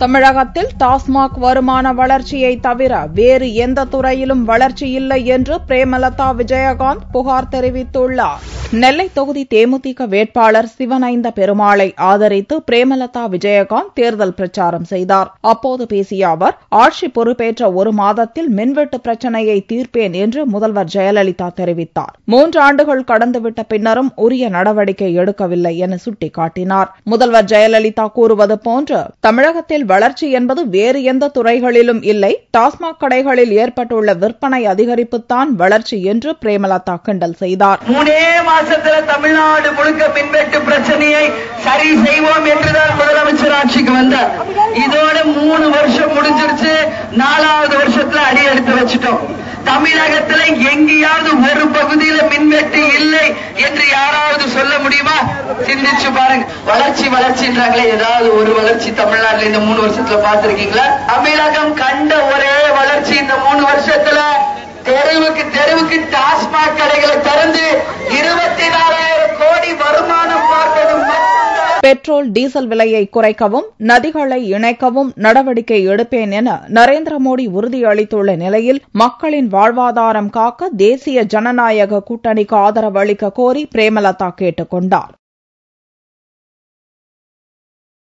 தமிழகத்தில் டாஸ்மாக் வருமான வளர்ச்சியை தவிர வேறு எந்த துறையிலும் வளர்ச்சி இல்லை என்று பிரேமலதா விஜயகாந்த் புகார் தெரிவித்துள்ளார். நெல்லை தொகுதி தேமுதிக வேட்பாளர் சிவனைந்த பெருமாளை ஆதரித்து பிரேமலதா விஜயகாந்த் தேர்தல் பிரச்சாரம் செய்தார். அப்போது பேசிய அவர், ஆட்சி பொறுப்பேற்ற ஒரு மாதத்தில் மின்வெட்டு பிரச்சினையை தீர்ப்பேன் என்று முதல்வர் ஜெயலலிதா தெரிவித்தார். 3 ஆண்டுகள் கடந்துவிட்ட பின்னரும் உரிய நடவடிக்கை எடுக்கவில்லை என சுட்டிக்காட்டினார். முதல்வர் ஜெயலலிதா கூறுவது போன்று தமிழகத்தில் வளர்ச்சி என்பது வேறு எந்த துறைகளிலும் இல்லை, டாஸ்மாக் கடைகளில் ஏற்பட்டுள்ள விற்பனை அதிகரிப்புத்தான் வளர்ச்சி என்று பிரேமலதா கிண்டல் செய்தார். 3 மாசத்துல தமிழ்நாடு முழுக்க மின்வெட்டு பிரச்சனையை சரி செய்வோம் என்றுதான் முதலமைச்சர் ஆட்சிக்கு வந்தார். இதோட 3 வருஷம் முடிஞ்சிருச்சு. 4வது வருஷத்துல அடி எடுத்து வச்சிட்டோம். தமிழகத்துல எங்கேயாவது ஒரு பகுதியில மின்வெட்டு இல்லை என்று யாராவது சொல்ல முடியுமா? சிந்திச்சு பாருங்க. வளர்ச்சின்றாங்களே, ஏதாவது ஒரு வளர்ச்சி தமிழ்நாட்டில் இந்த 3 வருஷத்துல பார்த்திருக்கீங்களா? தமிழகம் கண்ட ஒரே வளர்ச்சி இந்த 3 வருஷத்துல தெருவுக்கு டாஸ்மாக் கடைகளை திறந்து 24,000 கோடி வருமானம் பார்த்ததும். பெட்ரோல், டீசல் விலையை குறைக்கவும் நதிகளை இணைக்கவும் நடவடிக்கை எடுப்பேன் என நரேந்திர மோடி உறுதியளித்துள்ள நிலையில் மக்களின் வாழ்வாதாரம் காக்க தேசிய ஜனநாயக கூட்டணிக்கு ஆதரவு அளிக்க கோரி பிரேமலதா கேட்டுக் கொண்டார்.